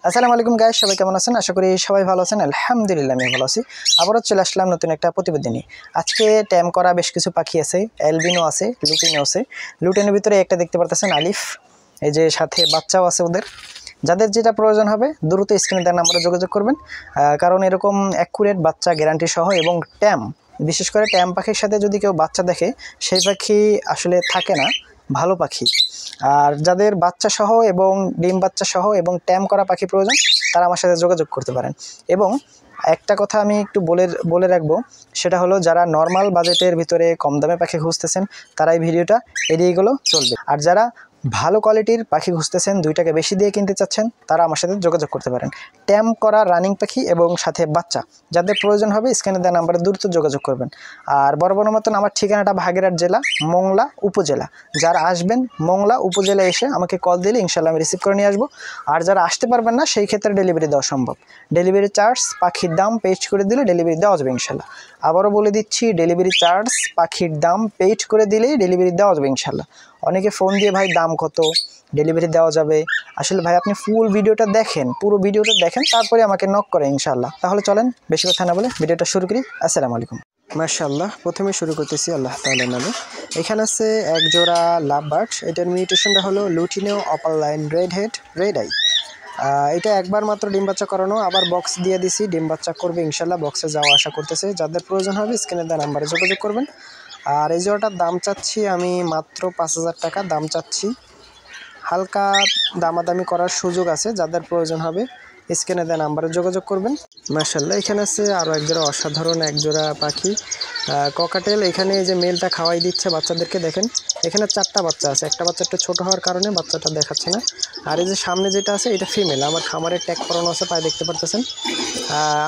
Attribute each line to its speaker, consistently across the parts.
Speaker 1: আসসালামু আলাইকুম গাইস, সবাই কেমন আছেন? আশা করি সবাই ভালো আছেন। আলহামদুলিল্লাহ আমি ভালো আছি। আবারও চলে আসলাম নতুন একটা প্রতিবেদন নিয়ে। আজকে ট্যাম করা বেশ কিছু পাখি আছে, অ্যালবিনো আছে, লুটিনো আছে। লুটিনোর ভিতরে একটা দেখতে পারতেছেন আলিফ, এই যে সাথে বাচ্চাও আছে ওদের। যাদের যেটা প্রয়োজন হবে দ্রুত স্ক্রিনে দেওয়া নাম্বারে যোগাযোগ করবেন, কারণ এরকম অ্যাকুরেট বাচ্চা গ্যারান্টি সহ এবং ট্যাম, বিশেষ করে ট্যাম পাখির সাথে যদি কেউ বাচ্চা দেখে সেই পাখি আসলে থাকে না, ভালো পাখি। আর যাদের বাচ্চা সহ এবং ডিম বাচ্চা সহ এবং ট্যাম করা পাখি প্রয়োজন তারা আমার সাথে যোগাযোগ করতে পারেন। এবং একটা কথা আমি একটু বলে রাখবো, সেটা হলো যারা নর্মাল বাজেটের ভিতরে কম দামে পাখি খুঁজতেছেন তারা এই ভিডিওটা এড়িয়ে গেলেও চলবে। আর যারা ভালো কোয়ালিটির পাখি খুঁজতেছেন, 2 টাকা বেশি দিয়ে কিনতে চাচ্ছেন, তারা আমার সাথে যোগাযোগ করতে পারেন। ট্যাম করা রানিং পাখি এবং সাথে বাচ্চা যাদের প্রয়োজন হবে স্ক্রিনে দেওয়া নাম্বারে দ্রুত যোগাযোগ করবেন। আর বরাবর মতন আমার ঠিকানাটা বাগেরহাট জেলা, মোংলা উপজেলা। যারা আসবেন মোংলা উপজেলায় এসে আমাকে কল দিলে ইনশাল্লাহ আমি রিসিভ করে নিয়ে আসবো। আর যারা আসতে পারবেন না সেই ক্ষেত্রে ডেলিভারি দেওয়া সম্ভব। ডেলিভারি চার্জ পাখির দাম পেইড করে দিলে ডেলিভারি দেওয়া যাবে ইনশাল্লাহ। আবারও বলে দিচ্ছি, ডেলিভারি চার্জ পাখির দাম পেইড করে দিলেই ডেলিভারি দেওয়া যাবে ইনশাল্লাহ। অনেকে ফোন দিয়ে ভাই দাম কত, ডেলিভারি দেওয়া যাবে, আসলে ভাই আপনি ফুল ভিডিওটা দেখেন, পুরো ভিডিওটা দেখেন, তারপরে আমাকে নক করে ইনশাল্লাহ। তাহলে চলেন বেশি কথা না বলে ভিডিওটা শুরু করি। আসসালামু আলাইকুম। মাশাআল্লাহ, প্রথমে শুরু করতেছি আল্লাহ তাআলার নামে। এখানে আছে এক জোড়া লাভ বার্ড। এটার মিউটেশনটা হলো lutino upper line red head red eye. এটা একবার মাত্র ডিম বাচ্চা করানো, আবার বক্স দিয়ে দিছি, ডিম বাচ্চা করবে ইনশাল্লাহ, বক্সে যাওয়া আশা করতেছে। যাদের প্রয়োজন হবে স্ক্রিনে দেওয়া নাম্বারে যোগাযোগ করবেন। আর এই জোড়াটার দাম চাচ্ছি আমি মাত্র 5,000 টাকা দাম চাচ্ছি। হালকা দামাদামি করার সুযোগ আছে, যাদের প্রয়োজন হবে স্ক্রিনে দেওয়া নাম্বারে যোগাযোগ করবেন। মাশাআল্লাহ, এখানে আছে আরও একজোড়া অসাধারণ একজোড়া পাখি ককাটেল। এখানে এই যে মেলটা খাওয়াই দিচ্ছে বাচ্চাদেরকে, দেখেন এখানে 4টা বাচ্চা আছে। একটা বাচ্চা একটু ছোটো হওয়ার কারণে বাচ্চাটা দেখাচ্ছে না। আর এই যে সামনে যেটা আছে এটা ফিমেল, আমার খামারের ট্যাগ করানো আছে, পায়ে দেখতে পারতেছেন।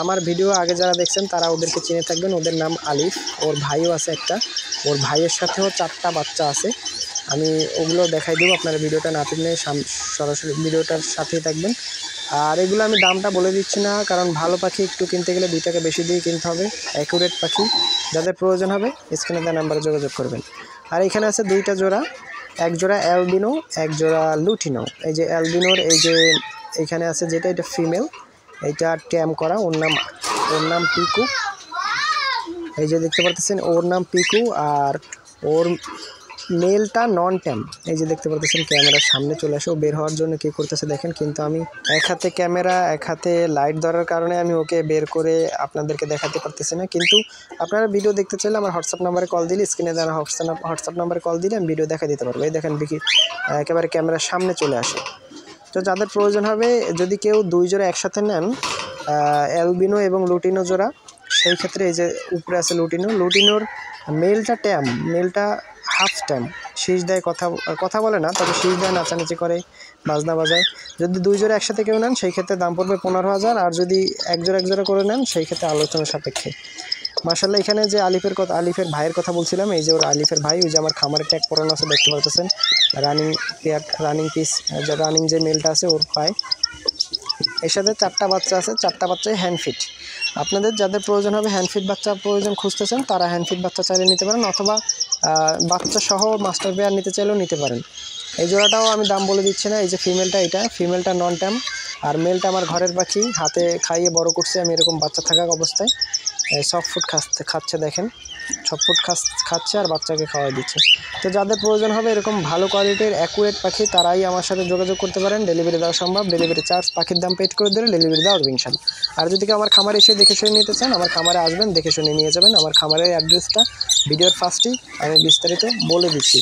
Speaker 1: আমার ভিডিও আগে যারা দেখছেন তারা ওদেরকে চিনে থাকবেন, ওদের নাম আলিফ। ওর ভাইও আছে একটা, ওর ভাইয়ের সাথেও 4টা বাচ্চা আছে। আমি ওগুলো দেখাই দেবো, আপনারা ভিডিওটা না টেনে সরাসরি ভিডিওটার সাথেই থাকবেন। আর এগুলো আমি দামটা বলে দিচ্ছি না, কারণ ভালো পাখি একটু কিনতে গেলে 2 টাকা বেশি দিয়ে কিনতে হবে। অ্যাকুরেট পাখি যাদের প্রয়োজন হবে স্ক্রিনে দেওয়া নাম্বারে যোগাযোগ করবেন। আর এখানে আছে 2টা জোড়া, এক জোড়া অ্যালবিনো, এক জোড়া লুটিনো। এই যে অ্যালবিনোর এই যে এখানে আছে যেটা, এটা ফিমেল, এটা ট্যাম করা, ওর নাম পিকু। এই যে দেখতে পারতেছেন ওর নাম পিকু। আর ওর মেলটা নন ট্যাম। এই যে দেখতে পাচ্ছেন ক্যামেরার সামনে চলে আসে, ও বের হওয়ার জন্য কী করতেছে দেখেন, কিন্তু আমি এক হাতে ক্যামেরা এক হাতে লাইট ধরার কারণে আমি ওকে বের করে আপনাদেরকে দেখাতে পারতেছি না। কিন্তু আপনারা ভিডিও দেখতে চাইলে আমার হোয়াটসঅ্যাপ নাম্বারে কল দিলে, স্ক্রিনে দেওয়া হোয়াটসঅ্যাপ নাম্বারে কল দিলে আমি ভিডিও দেখা দিতে পারবো। এই দেখেন বিকি একেবারে ক্যামেরার সামনে চলে আসে। তো যাদের প্রয়োজন হবে, যদি কেউ 2 জোড়া একসাথে নেন, অ্যালবিনো এবং লুটিনো জোড়া, সেই ক্ষেত্রে এই যে উপরে আছে লুটিনোর মেলটা ট্যাম, মেলটা হাফ ট্যাম, শীষ দেয়, কথা বলে না, তবে শীষ দেয়, নাচানাচি করে, বাজনা বাজায়। যদি 2 জোড়া একসাথে কেউ নেন সেই ক্ষেত্রে দাম পড়বে 15,000। আর যদি এক জোড়া করে নেন সেই ক্ষেত্রে আলোচনার সাপেক্ষে। মাশাআল্লাহ, এখানে যে আলিফের ভাইয়ের কথা বলছিলাম, এই যে ওর আলিফের ভাই, ওই যে আমার খামারের ট্যাগ পরানো আছে দেখতে পাচ্ছেন, রানিং যে মেলটা আছে ওর পায়। এর সাথে 4টা বাচ্চা আছে, 4টা বাচ্চাই হ্যান্ডফিট। আপনাদের যাদের প্রয়োজন হবে হ্যান্ডফিট বাচ্চা প্রয়োজন খুঁজতেছেন তারা হ্যান্ডফিট বাচ্চা চাইলে নিতে পারেন, অথবা বাচ্চা সহ মাস্টার পেয়ার নিতে চাইলেও নিতে পারেন। এই জোড়াটাও আমি দাম বলে দিচ্ছি না। এই যে ফিমেলটা নন ট্যাম, আর মেলটা আমার ঘরের পাখি, হাতে খাইয়ে বড় করছে আমি এরকম বাচ্চা থাকা অবস্থায়। সফট ফুড খাচ্ছে, দেখেন সফট ফুড খাচ্ছে আর বাচ্চাকে খাওয়াই দিচ্ছে। তো যাদের প্রয়োজন হবে এরকম ভালো কোয়ালিটির অ্যাকুরেট পাখি তারাই আমার সাথে যোগাযোগ করতে পারেন। ডেলিভারি দেওয়া সম্ভব, ডেলিভারি চার্জ পাখির দাম পেড করে দিলে ডেলিভারি দেওয়া হবে ইনশাল্লাহ। আর যদি কেউ আমার খামারে এসে দেখে শুনে নিতে চান, আমার খামারে আসবেন, দেখে শুনে নিয়ে যাবেন। আমার খামারের অ্যাড্রেসটা ভিডিওর ফার্স্টেই আমি বিস্তারিত বলে দিচ্ছি।